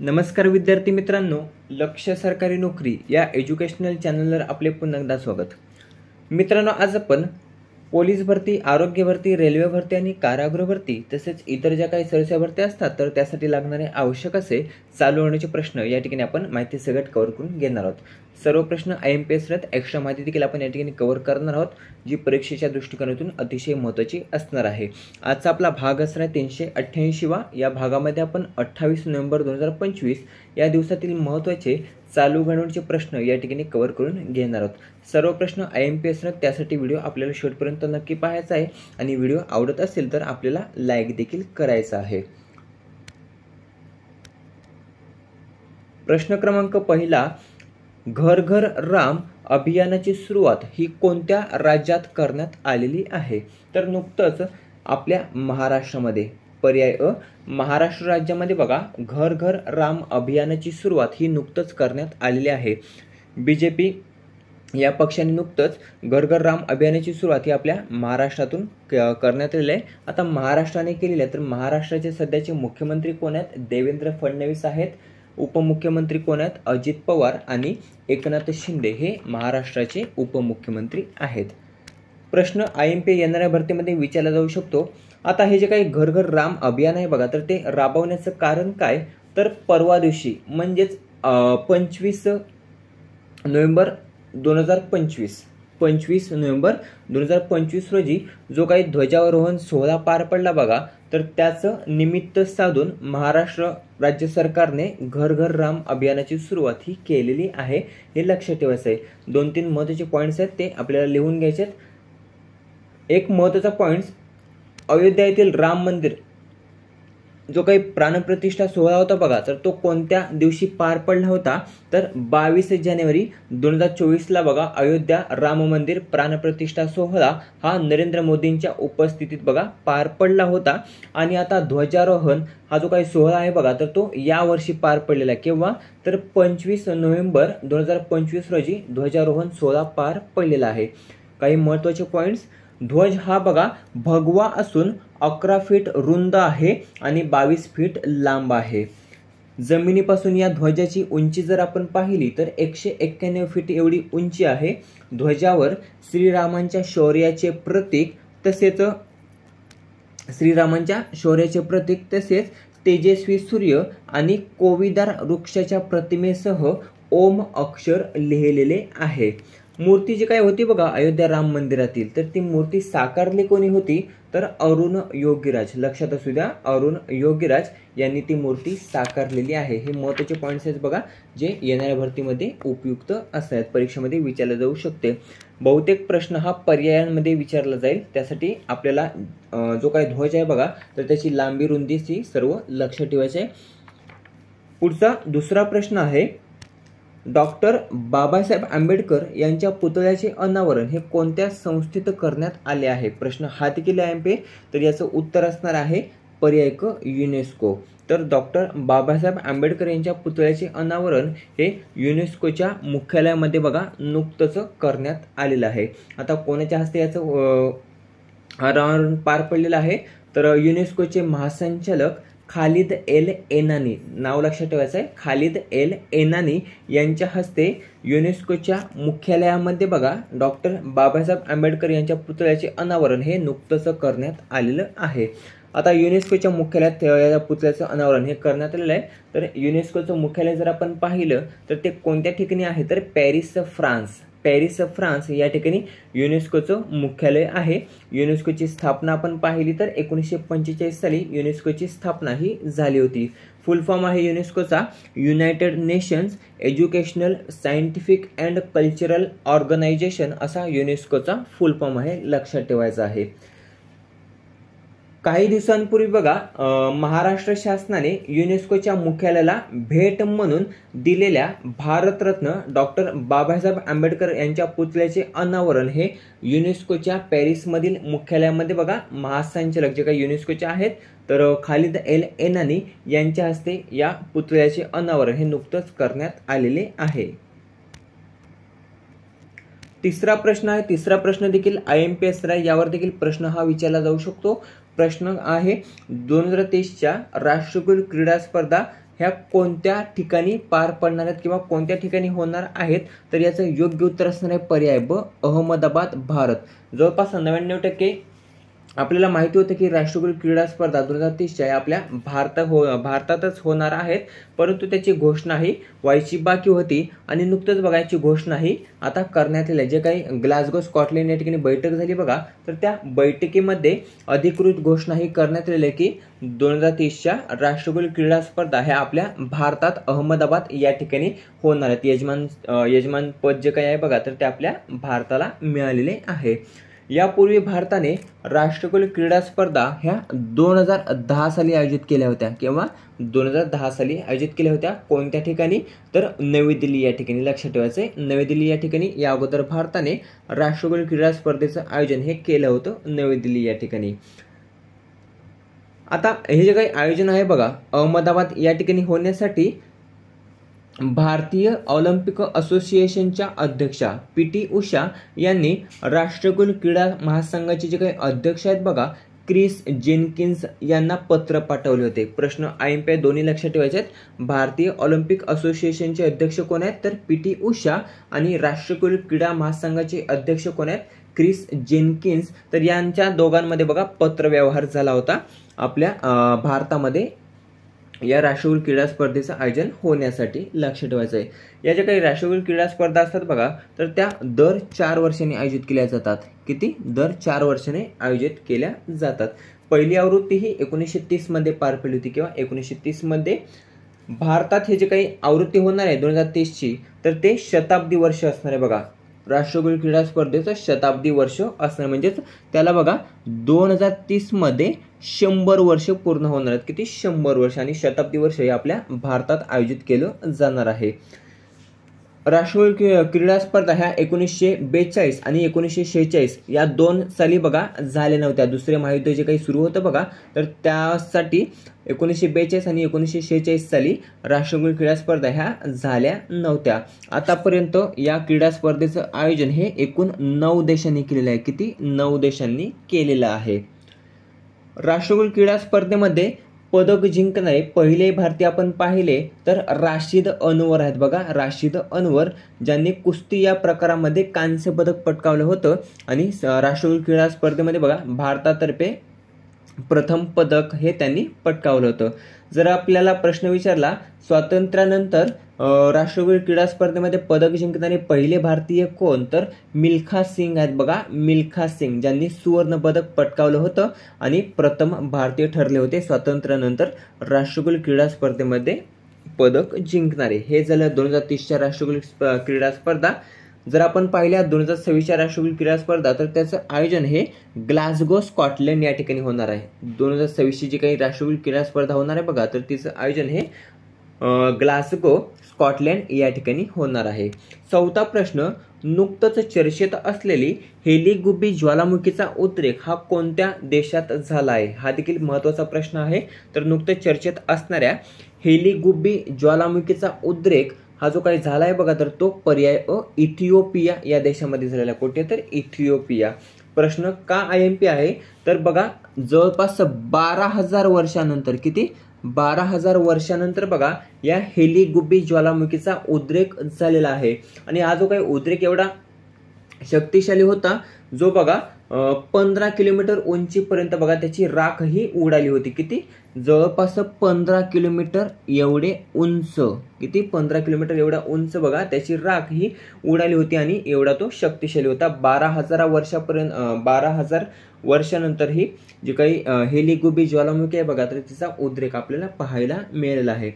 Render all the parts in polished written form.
नमस्कार विद्यार्थी मित्रांनो, लक्ष्य सरकारी नोकरी या एज्युकेशनल चॅनलवर आपले पुन्हा एकदा स्वागत। मित्रांनो, आज आपण पोलीस भरती, आरोग्य भरती, रेल्वे भरती आणि कारागृह भरती तसेच इतर ज्या काही सरकारी भरती असतात तर त्यासाठी लागणारे आवश्यक असे चालू होण्याचे प्रश्न या ठिकाणी आपण माहिती सगळ्यात कव्हर करून घेणार आहोत। सर्व प्रश्न IMPS आहेत, एक्स्ट्रा माहिती देखील आपण या ठिकाणी कव्हर करणार आहोत जी परीक्षेच्या दृष्टिकोनातून अतिशय महत्त्वाची असणार आहे। आजचा आपला भाग असणार 388 या भागामध्ये आपण 28 नोव्हेंबर 2025 या दिवसातील महत्त्वाचे चालू घडामोडींचे प्रश्न या ठिकाणी कव्हर करून घेणार आहोत। सर्व प्रश्न IMPS आहेत, त्यासाठी व्हिडिओ आपल्याला शेवटपर्यंत नक्की पाहायचा आहे आणि व्हिडिओ आवडत असेल तर आपल्याला लाईक देखील करायचा आहे। प्रश्न क्रमांक पहिला, घर घर राम अभियानाची सुरुवात ही कोणत्या राज्यात करण्यात आलेली आहे? तर नुकतंच आपल्या महाराष्ट्रामध्ये। पर्याय अ, महाराष्ट्र राज्यामध्ये बघा, घर घर राम अभियानाची सुरुवात ही नुकतंच करण्यात आलेली आहे। BJP या पक्षाने नुकतंच घर घर राम अभियानाची सुरुवात ही आपल्या महाराष्ट्रातून करण्यात आलेली आहे। आता महाराष्ट्राने केलेली आहे तर महाराष्ट्राचे सध्याचे मुख्यमंत्री कोण आहेत? देवेंद्र फडणवीस आहेत। उपमुख्यमंत्री कोण आहेत? अजित पवार आणि एकनाथ शिंदे हे महाराष्ट्राचे उपमुख्यमंत्री आहेत। प्रश्न IMPS येणाऱ्या भरतीमध्ये विचारला जाऊ शकतो। आता हे जे काही घर घर राम अभियान आहे बघा, तर ते राबवण्याचं कारण काय? तर परवा दिवशी म्हणजेच 25 नोव्हेंबर 2025 रोजी जो काही ध्वजारोहण सोहळा पार पडला बघा, तर त्याचं निमित्त साधून महाराष्ट्र राज्य सरकारने घर घर राम अभियानाची सुरुवात ही केलेली आहे। हे लक्षात ठेवायचं आहे। 2-3 महत्त्वाचे पॉईंट्स आहेत ते आपल्याला लिहून घ्यायचे आहेत। एक महत्त्वाचा पॉईंट्स, अयोध्या येथील राम मंदिर जो काही प्राणप्रतिष्ठा सोहळा होता बघा, तर तो कोणत्या दिवशी पार पडला होता? तर 22 जानेवारी 2024 बघा, अयोध्या राम मंदिर प्राणप्रतिष्ठा सोहळा हा नरेंद्र मोदींच्या उपस्थितीत बघा पार पडला होता। आणि आता ध्वजारोहण हा जो काही सोहळा आहे बघा, तर तो या वर्षी पार पडलेला आहे। केव्हा? तर 25 नोव्हेंबर 2025 रोजी ध्वजारोहण सोहळा पार पडलेला आहे। काही महत्त्वाचे पॉईंट्स, ध्वज हा बघा भगवा असून 11 फीट रुंद आहे आणि 22 फीट लांब आहे। जमिनीपासून या ध्वजाची उंची जर आपण पाहिली तर 191 फीट एवढी उंची आहे। ध्वजावर श्रीरामांच्या शौर्याचे प्रतीक तसेच तेजस्वी सूर्य आणि कोविदार वृक्षाच्या प्रतिमेसह ओम अक्षर लिहिलेले आहे। मूर्ती जी काय होती बघा अयोध्या राम मंदिरातील, तर ती मूर्ती साकारली कोणी होती? तर अरुण योगीराज। लक्षात असू द्या, अरुण योगीराज यांनी ती मूर्ती साकारलेली आहे। हे महत्त्वाचे पॉईंट्स आहेत बघा, जे येणाऱ्या भरतीमध्ये उपयुक्त असतात, परीक्षेमध्ये विचारला जाऊ शकते। बहुतेक प्रश्न हा पर्यायांमध्ये विचारला जाईल, त्यासाठी आपल्याला जो काही ध्वज आहे बघा, तर त्याची लांबी रुंदी ती सर्व लक्षात ठेवायचे आहे। पुढचा दुसरा प्रश्न आहे, डॉक्टर बाबासाहेब आंबेडकर यांच्या पुतळ्याचे अनावरण हे कोणत्या संस्थेत करण्यात आले आहे? प्रश्न हा देखील IMPS, तर याचं उत्तर असणार आहे पर्याय क, युनेस्को। तर डॉक्टर बाबासाहेब आंबेडकर यांच्या पुतळ्याचे अनावरण हे युनेस्कोच्या मुख्यालयामध्ये बघा नुकतंच करण्यात आलेलं आहे। आता कोणाच्या हस्ते याचं अनावरण पार पडलेलं आहे? तर युनेस्कोचे महासंचालक खालिद एल एनानी, नाव लक्षात ठेवायचं आहे, खालिद एल एनानी यांच्या हस्ते युनेस्कोच्या मुख्यालयामध्ये बघा डॉक्टर बाबासाहेब आंबेडकर यांच्या पुतळ्याचे अनावरण हे नुकतंच करण्यात आलेलं आहे। आता युनेस्कोच्या मुख्यालयात या पुतळ्याचं अनावरण हे करण्यात आलेलं आहे। तर युनेस्कोचं मुख्यालय जर आपण पाहिलं तर ते कोणत्या ठिकाणी आहे? तर पॅरिस फ्रान्स या ठिकाणी युनेस्कोचं मुख्यालय आहे। युनेस्कोची स्थापना आपण पाहिली तर 1945 साली युनेस्कोची स्थापना ही झाली होती। फुल फॉर्म आहे युनेस्कोचा united nations educational, scientific and cultural organisation असा युनेस्कोचा फुल फॉर्म आहे, लक्षात ठेवायचा आहे। काही दिवसांपूर्वी बघा महाराष्ट्र शासनाने युनेस्कोच्या मुख्यालयाला भेट म्हणून दिलेल्या भारतरत्न डॉक्टर बाबासाहेब आंबेडकर यांच्या पुतळ्याचे अनावरण हे युनेस्कोच्या पॅरिसमधील मुख्यालयामध्ये बघा महासंचालक जे काही युनेस्कोचे आहेत तर खालिद एल एनानी यांच्या हस्ते या पुतळ्याचे अनावरण हे नुकतंच करण्यात आलेले आहे। तिसरा प्रश्न आहे, तिसरा प्रश्न देखील IMPS यावर देखील प्रश्न हा विचारला जाऊ शकतो। प्रश्न आहे 2023च्या राष्ट्रकुल क्रीडा स्पर्धा ह्या कोणत्या ठिकाणी पार पडणार आहेत किंवा कोणत्या ठिकाणी होणार आहेत? तर याचं योग्य उत्तर असणार आहे पर्याय ब, अहमदाबाद, भारत. जवळपास 99% आपल्याला माहिती होतं की राष्ट्रकुल क्रीडा स्पर्धा 2030च्या आपल्या भारतातच होणार आहेत, परंतु त्याची घोषणाही व्हायची बाकी होती आणि नुकतंच बघा याची घोषणाही आता करण्यात आली. जे काही ग्लासगो स्कॉटलंड या ठिकाणी बैठक झाली बघा, तर त्या बैठकीमध्ये अधिकृत घोषणाही करण्यात आली की 2030च्या राष्ट्रकुल क्रीडा स्पर्धा ह्या आपल्या भारतात अहमदाबाद या ठिकाणी होणार आहेत. यजमान पद जे काही आहे बघा, तर ते आपल्या भारताला मिळालेले आहे. यापूर्वी भारताने राष्ट्रकुल क्रीडा स्पर्धा ह्या 2010 साली आयोजित केल्या होत्या. केव्हा? 2010 साली आयोजित केल्या होत्या. कोणत्या ठिकाणी? तर नवी दिल्ली या ठिकाणी. लक्षात ठेवायचंय, नवी दिल्ली या ठिकाणी या अगोदर भारताने राष्ट्रकुल क्रीडा स्पर्धेचं आयोजन हे केलं होतं नवी दिल्ली या ठिकाणी. आता हे जे काही आयोजन आहे बघा अहमदाबाद या ठिकाणी होण्यासाठी भारतीय ऑलिम्पिक असोसिएशनच्या अध्यक्षा पी.टी. उषा यांनी राष्ट्रकुल क्रीडा महासंघाचे जे काही अध्यक्ष आहेत बघा क्रिस जेनकिन्स यांना पत्र पाठवले होते. प्रश्न IMP दोन्ही लक्षात ठेवायचे आहेत. भारतीय ऑलिम्पिक असोसिएशनचे अध्यक्ष कोण आहेत? तर पी.टी. उषा. आणि राष्ट्रकुल क्रीडा महासंघाचे अध्यक्ष कोण आहेत? Chris Jenkins. तर यांच्या दोघांमध्ये बघा पत्र व्यवहार झाला होता आपल्या भारतामध्ये या राष्ट्रकुल क्रीडा स्पर्धेचं आयोजन होण्यासाठी. लक्ष ठेवायचं आहे. या ज्या काही राष्ट्रकुल क्रीडा स्पर्धा असतात बघा, तर त्या दर 4 वर्षांनी आयोजित केल्या जातात. किती? दर 4 वर्षांनी आयोजित केल्या जातात. पहिली आवृत्ती ही 1930 मध्ये पार पडली होती किंवा 1930 मध्ये. भारतात हे जे काही आवृत्ती होणार आहे 2030ची, तर ते शताब्दी वर्ष असणार आहे बघा. राष्ट्रकुल क्रीडा स्पर्धेचं शताब्दी वर्ष असणार, म्हणजेच त्याला बघा 2030 मध्ये 100 वर्ष पूर्ण होणार आहेत. किती? 100 वर्ष. आणि शताब्दी वर्ष हे आपल्या भारतात आयोजित केलं जाणार आहे. राष्ट्रकुल क्रीडा स्पर्धा ह्या 1942 आणि 1946 या 2 साली बघा झाल्या नव्हत्या. दुसरे महायुद्ध जे काही सुरू होतं बघा, तर त्यासाठी 1942 आणि 1946 साली राष्ट्रकुल क्रीडा स्पर्धा ह्या झाल्या नव्हत्या. आतापर्यंत या क्रीडा स्पर्धेचं आयोजन हे एकूण 9 देशांनी केलेलं आहे. किती? 9 देशांनी केलेलं आहे. राष्ट्रकुल क्रीडा स्पर्धेमध्ये पदक जिंकणारे पहिले भारतीय आपण पाहिले तर राशिद अनवर आहेत बघा. राशिद अनवर ज्यांनी कुस्ती या प्रकारामध्ये कांस्य पदक पटकावलं होतं आणि राष्ट्रकुल क्रीडा स्पर्धेमध्ये बघा भारतातर्फे प्रथम पदक हे त्यांनी पटकावलं होतं. जर आपल्याला प्रश्न विचारला स्वातंत्र्यानंतर राष्ट्रकुल क्रीडा स्पर्धेमध्ये पदक जिंकणारे पहिले भारतीय कोण, तर मिल्खा सिंग आहेत बघा. मिल्खा सिंग ज्यांनी सुवर्ण पदक पटकावलं होतं आणि प्रथम भारतीय ठरले होते स्वातंत्र्यानंतर राष्ट्रकुल क्रीडा स्पर्धेमध्ये पदक जिंकणारे. हे झालं 2030च्या राष्ट्रकुल क्रीडा स्पर्धा. जर आपण पाहिल्या 2026च्या राष्ट्रकुल क्रीडा स्पर्धा, तर त्याचं आयोजन हे ग्लासगो स्कॉटलंड या ठिकाणी होणार आहे. 2026ची जी काही राष्ट्रकुल क्रीडा स्पर्धा होणार आहे बघा, तर तिचं आयोजन हे ग्लासगो स्कॉटलंड या ठिकाणी होणार आहे. 4था प्रश्न, नुकतंच चर्चेत असलेली हेलिगुबी ज्वालामुखीचा उद्रेक हा कोणत्या देशात झाला आहे? हा देखील महत्त्वाचा प्रश्न आहे. तर नुकतंच चर्चेत असणाऱ्या हेलिगुबी ज्वालामुखीचा उद्रेक हा जो काही झाला आहे बघा, तर तो पर्याय अ इथिओपिया या देशामध्ये झालेला आहे. कुठे? तर इथिओपिया. प्रश्न का IMP आहे? तर बघा जवळपास 12,000 वर्षानंतर, किती? 12,000 वर्षानंतर बघा या हेलिगुबी ज्वालामुखीचा उद्रेक झालेला आहे. आणि हा जो काही उद्रेक एवढा शक्तिशाली होता जो बघा 15 किलोमीटर उंचीपर्यंत बघा त्याची राख ही उडाली होती. किती? जवळपास 15 किलोमीटर एवढे उंच. किती? 15 किलोमीटर एवढा उंच बघा त्याची राख ही उडाली होती आणि एवढा तो शक्तिशाली होता. 12,000 वर्षानंतर ही जी काही हेलिगुबी ज्वालामुखी आहे बघा, तर तिचा उद्रेक आपल्याला पाहायला मिळालेला आहे.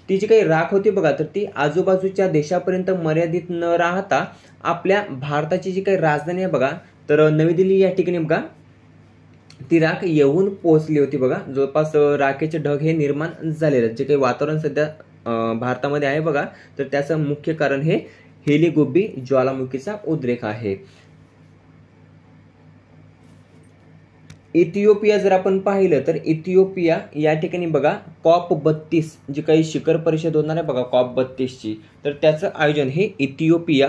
ती जी काही राख होती बघा, तर ती आजूबाजूच्या देशापर्यंत मर्यादित न राहता आपल्या भारताची जी काही राजधानी आहे बघा, तर नवी दिल्ली या ठिकाणी बघा ती राख येऊन पोहोचली होती बघा. जवळपास राखेचे ढग हे निर्माण झालेले. जे काही वातावरण सध्या भारतामध्ये आहे बघा, तर त्याचं मुख्य कारण हे हेलिगुबी ज्वालामुखीचा उद्रेक आहे. इथिओपिया जर आपण पाहिलं तर इथिओपिया या ठिकाणी बघा COP32 जी काही शिखर परिषद होणार आहे बघा COP32ची, तर त्याचं आयोजन हे इथिओपिया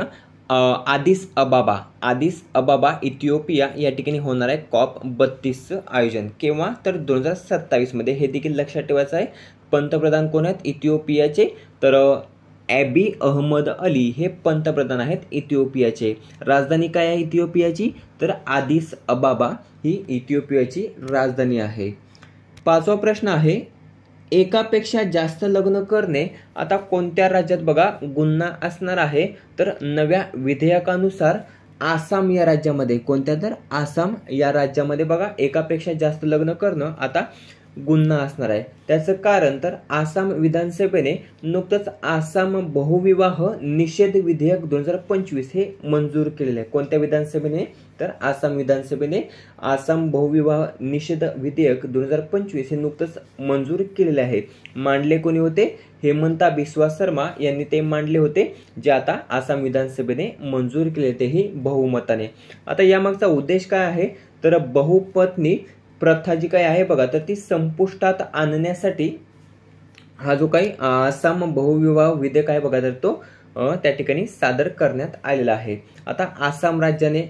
आदिस अबाबा इथिओपिया या ठिकाणी होणार आहे COP32चं आयोजन. केव्हा? तर 2027मध्ये. हे देखील लक्षात ठेवायचं आहे. पंतप्रधान कोण आहेत? इथिओपियाचे. तर ॲबी अहमद अली हे पंतप्रधान आहेत इथिओपियाचे. राजधानी काय आहे इथिओपियाची? तर आदिस अबाबा ही इथिओपियाची राजधानी आहे. 5वा प्रश्न आहे, एकापेक्षा जास्त लग्न करणे आता कोणत्या राज्यात बघा गुन्हा असणार आहे? तर नव्या विधेयकानुसार आसाम या राज्यामध्ये. कोणत्या? तर आसाम या राज्यामध्ये बघा एकापेक्षा जास्त लग्न करणं आता गुन्हा असणार आहे. त्याचं कारण तर आसाम विधानसभेने नुकतंच आसाम बहुविवाह निषेध विधेयक 2025 हे मंजूर केलेले आहे. कोणत्या विधानसभेने? तर आसाम विधानसभेने आसाम बहुविवाह निषेध विधेयक 2025 हे नुकतंच मंजूर केलेले आहे. मांडले कोणी होते? हेमंता बिस्वा शर्मा यांनी ते मांडले होते, जे आता आसाम विधानसभेने मंजूर केले तेही बहुमताने. आता यामागचा उद्देश काय आहे? तर बहुपत्नी प्रथा जी काय आहे बघा, तर ती संपुष्टात आणण्यासाठी हा जो काही आसाम बहुविवाह विधेयक आहे बघा, तर तो त्या ठिकाणी सादर करण्यात आलेला आहे. आता आसाम राज्याने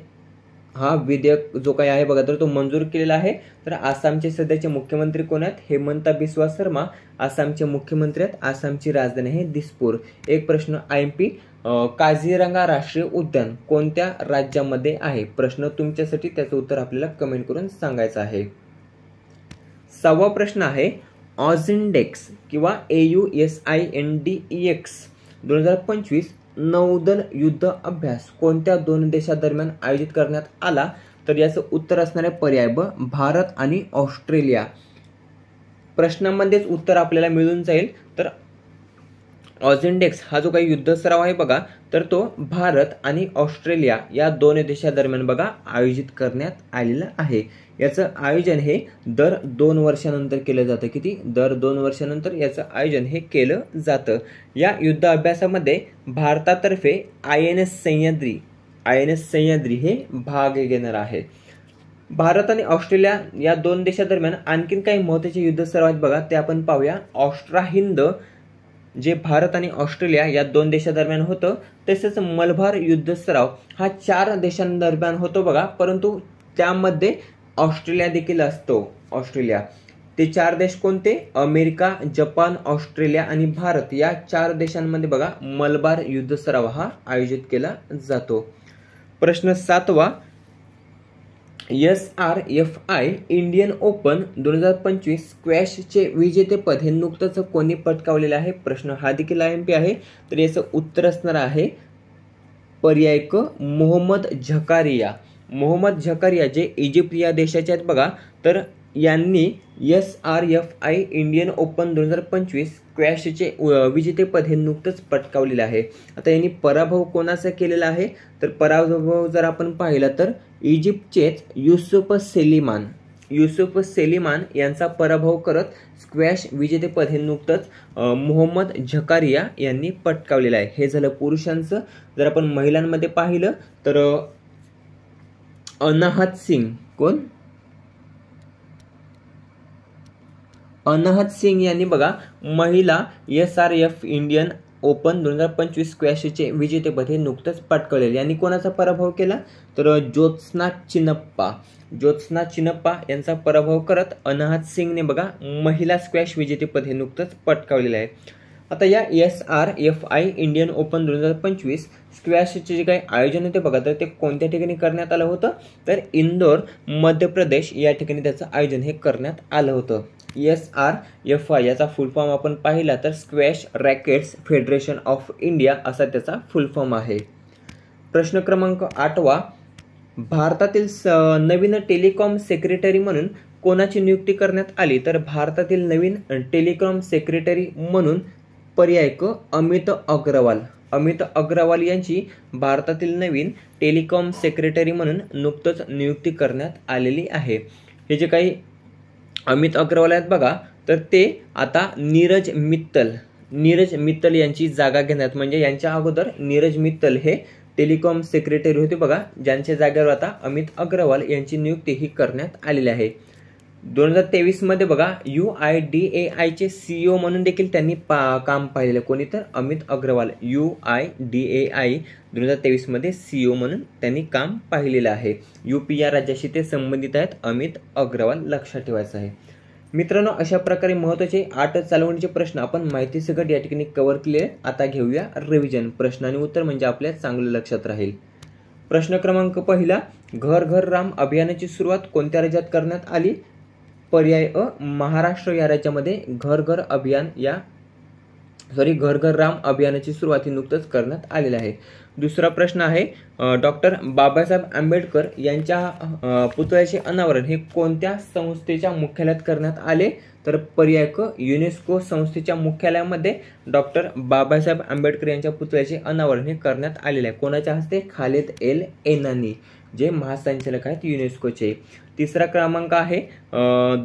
हा विधेयक जो काही आहे बघा, तर तो मंजूर केलेला आहे. तर आसामचे सध्याचे मुख्यमंत्री कोण आहेत? हेमंता बिस्वा शर्मा आसामचे मुख्यमंत्री आहेत. आसामची राजधानी आहे दिसपूर. एक प्रश्न IMP, काझीरंगा राष्ट्रीय उद्यान कोणत्या राज्यामध्ये आहे? प्रश्न तुमच्यासाठी, त्याचं उत्तर आपल्याला कमेंट करून सांगायचं आहे. 6वा प्रश्न आहे, ऑझिंडेक्स किंवा AUSINDEX 2025 नौदल युद्ध अभ्यास कोणत्या 2 देशांदरम्यान आयोजित करण्यात आला? तर याचं उत्तर असणार आहे पर्याय ब, भारत आणि ऑस्ट्रेलिया. प्रश्नामध्येच उत्तर आपल्याला मिळून जाईल. तर ऑझिंडेक्स हा जो काही युद्ध सराव आहे बघा, तर तो भारत आणि ऑस्ट्रेलिया या 2 देशांदरम्यान बघा आयोजित करण्यात आलेलं आहे. याचं आयोजन हे दर 2 वर्षानंतर केलं जातं. किती? दर 2 वर्षानंतर याचं आयोजन हे केलं जातं. या युद्ध अभ्यासामध्ये भारतातर्फे INS सह्याद्री हे भाग घेणार आहे. भारत आणि ऑस्ट्रेलिया या 2 देशांदरम्यान आणखीन काही महत्त्वाचे युद्ध सराव आहेत बघा, ते आपण पाहूया. ऑस्ट्रा हिंद जे भारत आणि ऑस्ट्रेलिया या 2 देशांदरम्यान होतं, तसेच मलबार युद्ध सराव हा 4 देशांदरम्यान होतो बघा, परंतु त्यामध्ये ऑस्ट्रेलिया देखील असतो. ऑस्ट्रेलिया ते 4 देश कोणते? अमेरिका, जपान, ऑस्ट्रेलिया आणि भारत या 4 देशांमध्ये बघा मलबार युद्ध सराव हा आयोजित केला जातो. प्रश्न 7वा, SRFI इंडियन ओपन 2025 स्क्वॅशचे विजेतेपद हे नुकतंच कोणी पटकावलेलं आहे? प्रश्न हा देखील IMP आहे. तर याचं उत्तर असणार आहे पर्याय क, मोहम्मद झकारिया जे इजिप्त या देशाचे आहेत बघा, तर यांनी SRFI इंडियन ओपन 2025 स्क्वॅशचे विजेतेपद हे नुकतंच पटकावलेलं आहे. आता यांनी पराभव कोणाचा केलेला आहे? तर पराभव जर आपण पाहिला तर इजिप्तचेच युसुफ सेलिमान यांचा पराभव करत स्क्वॅश विजेतेपद हे नुकतंच मोहम्मद झकारिया यांनी पटकावलेलं आहे. हे झालं पुरुषांचं. जर आपण महिलांमध्ये पाहिलं तर अनाहत सिंग यांनी बघा महिला SRF इंडियन ओपन 2025 स्क्वॅशचे विजेतेपद हे नुकतंच पटकावलेले. यांनी कोणाचा पराभव केला? तर ज्योत्स्ना चिनप्पा यांचा पराभव करत अनाहत सिंगने बघा महिला स्क्वॅश विजेतेपद हे नुकतंच पटकावलेलं आहे. आता या SRFI इंडियन ओपन 2025 स्क्वॅशचे जे काही आयोजन होते बघा, तर ते कोणत्या ठिकाणी करण्यात आलं होतं? तर इंदोर मध्य प्रदेश या ठिकाणी त्याचं आयोजन हे करण्यात आलं होतं. SRFI याचा फुल फॉर्म आपण पाहिला तर squash rackets federation of India असा त्याचा फुल फॉर्म आहे. प्रश्न क्रमांक 8वा, भारतातील नवीन टेलिकॉम सेक्रेटरी म्हणून कोणाची नियुक्ती करण्यात आली? तर भारतातील नवीन टेलिकॉम सेक्रेटरी म्हणून पर्याय क, अमित अग्रवाल यांची भारतातील नवीन टेलिकॉम सेक्रेटरी म्हणून नुकतंच नियुक्ती करण्यात आलेली आहे. हे जे काही अमित अग्रवाल आहेत बघा, तर ते आता नीरज मित्तल यांची जागा घेण्यात, म्हणजे यांच्या अगोदर नीरज मित्तल हे टेलिकॉम सेक्रेटरी होते बघा, ज्यांच्या जागेवर आता अमित अग्रवाल यांची नियुक्ती ही करण्यात आलेली आहे. 2023 मध्ये बघा UIDAIचे CEO म्हणून देखील त्यांनी काम पाहिलेलं. कोणी तर अमित अग्रवाल. UIDAI 2023 मध्ये CEO म्हणून त्यांनी काम पाहिलेलं आहे. UP या राज्याशी ते संबंधित आहेत. अमित अग्रवाल लक्षात ठेवायचं आहे. मित्रांनो, अशा प्रकारे महत्त्वाचे 8 चालवणीचे प्रश्न आपण माहिती सगळं या ठिकाणी कव्हर केले. आता घेऊया रिव्हिजन. प्रश्न आणि उत्तर म्हणजे आपल्या चांगलं लक्षात राहील. प्रश्न क्रमांक पहिला, घर घर राम अभियानाची सुरुवात कोणत्या राज्यात करण्यात आली? पर्याय अ, महाराष्ट्र या राज्यामध्ये घर घर राम अभियानाची सुरुवात ही नुकतंच करण्यात आलेली आहे. दुसरा प्रश्न आहे, डॉक्टर बाबासाहेब आंबेडकर यांच्या पुतळ्याचे अनावरण हे कोणत्या संस्थेच्या मुख्यालयात करण्यात आले? तर पर्याय क, युनेस्को संस्थेच्या मुख्यालयामध्ये डॉक्टर बाबासाहेब आंबेडकर यांच्या पुतळ्याचे अनावरण हे करण्यात आलेले आहे. कोणाच्या हस्ते? खालिद एल एनानी, जे महासंचालक आहेत युनेस्कोचे. तिसरा क्रमांक आहे,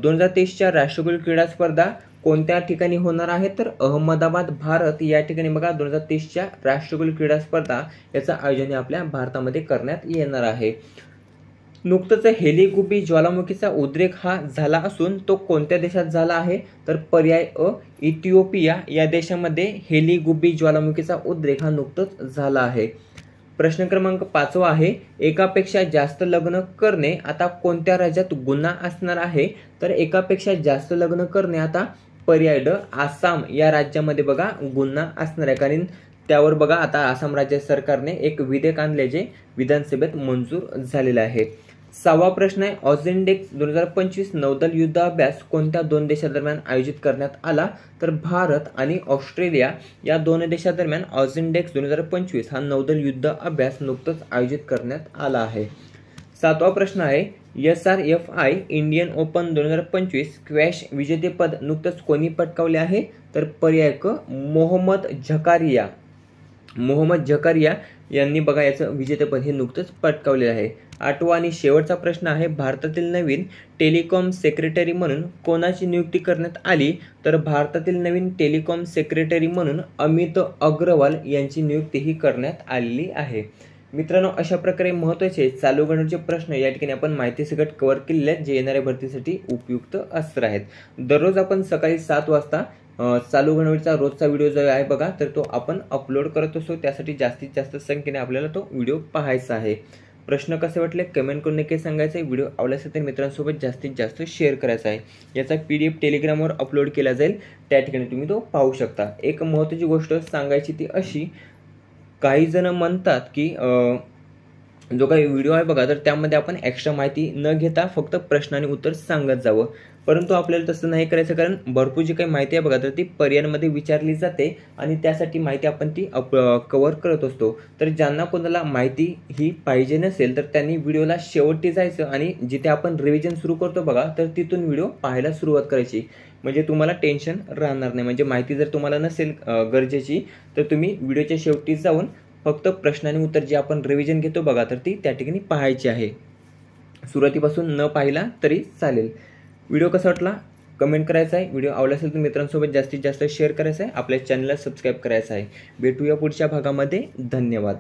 2023च्या राष्ट्रकुल क्रीडा स्पर्धा कोणत्या ठिकाणी होणार आहे? तर अहमदाबाद, भारत या ठिकाणी बघा 2023च्या राष्ट्रकुल क्रीडा स्पर्धा याचं आयोजन आपल्या भारतामध्ये करण्यात येणार आहे. नुकतंच हेलिगुबी ज्वालामुखीचा उद्रेक हा झाला असून तो कोणत्या देशात झाला आहे? तर पर्याय अ, इथिओपिया या देशामध्ये हेलिगुबी ज्वालामुखीचा उद्रेक हा नुकतंच झाला आहे. प्रश्न क्रमांक 5 आहे, एकापेक्षा जास्त लग्न करणे आता कोणत्या राज्यात गुन्हा असणार आहे? तर एकापेक्षा जास्त लग्न करणे आता पर्याय ड, आसाम या राज्यामध्ये बघा गुन्हा असणार आहे. कारण त्यावर बघा आता आसाम राज्य सरकारने एक विधेयक आणले जे विधानसभेत मंजूर झालेलं आहे. 6वा प्रश्न आहे, ऑझिंडेक्स 2025 नौदल युद्ध अभ्यास कोणत्या 2 देशांदरम्यान आयोजित करण्यात आला? तर भारत आणि ऑस्ट्रेलिया या 2 देशांदरम्यान ऑझिंडेक्स 2025 हा नौदल युद्ध अभ्यास नुकतंच आयोजित करण्यात आला आहे. 7वा प्रश्न आहे, SRFI इंडियन ओपन 2025 स्क्वॅश विजेतेपद नुकतंच कोणी पटकावले आहे? तर पर्याय क, मोहम्मद झकारिया यांनी बघा याचं विजेतेपद हे नुकतंच पटकावलेलं आहे. 8वा आणि शेवटचा प्रश्न आहे, भारतातील नवीन टेलिकॉम सेक्रेटरी म्हणून कोणाची नियुक्ती करण्यात आली? तर भारतातील नवीन टेलिकॉम सेक्रेटरी म्हणून अमित अग्रवाल यांची नियुक्ती ही करण्यात आलेली आहे. मित्रांनो, अशा प्रकारे महत्त्वाचे चालू घडामोडीचे प्रश्न या ठिकाणी आपण माहिती सकट कव्हर केलेले आहेत, जे येणाऱ्या भरतीसाठी उपयुक्त असणार आहेत. दररोज आपण सकाळी 7 वाजता चालू घडामोडीचा रोजचा व्हिडिओ जो आहे बघा, तर तो आपण अपलोड करत असतो. त्यासाठी जास्तीत जास्त संख्येने आपल्याला तो व्हिडिओ पाहायचा आहे. प्रश्न कसे वाटले कमेंट करून नक्की सांगायचं आहे. व्हिडिओ आवडला असेल तर मित्रांसोबत जास्तीत जास्त शेअर करायचा आहे. याचा PDF टेलिग्रामवर अपलोड केला जाईल, त्या ठिकाणी तुम्ही तो पाहू शकता. एक महत्त्वाची गोष्ट सांगायची ती अशी, काही जण म्हणतात की जो काही व्हिडिओ आहे बघा, तर त्यामध्ये आपण एक्स्ट्रा माहिती न घेता फक्त प्रश्न आणि उत्तर सांगत जावं. परंतु आपल्याला तसं नाही करायचं, कारण भरपूर जी काही माहिती आहे बघा, तर ती पर्यायांमध्ये विचारली जाते आणि त्यासाठी माहिती आपण ती कव्हर करत असतो. तर ज्यांना कोणाला माहिती ही पाहिजे नसेल तर त्यांनी व्हिडिओला शेवटी जायचं आणि जिथे आपण रिव्हिजन सुरू करतो बघा, तर तिथून व्हिडिओ पाहायला सुरुवात करायची. म्हणजे तुम्हाला टेन्शन राहणार नाही. म्हणजे माहिती जर तुम्हाला नसेल गरजेची, तर तुम्ही व्हिडिओच्या शेवटी जाऊन फक्त प्रश्न आणि उत्तर जे आपण रिव्हिजन घेतो बघा, तर ती त्या ठिकाणी पाहायची आहे. सुरुवातीपासून न पाहिला तरी चालेल. व्हिडिओ कसा वाटला कमेंट करायचा आहे. व्हिडिओ आवडला असेल तर मित्रांसोबत जास्तीत जास्त शेअर करायचा आहे. आपल्या चॅनलला सबस्क्राईब करायचं आहे. भेटूया पुढच्या भागामध्ये. धन्यवाद.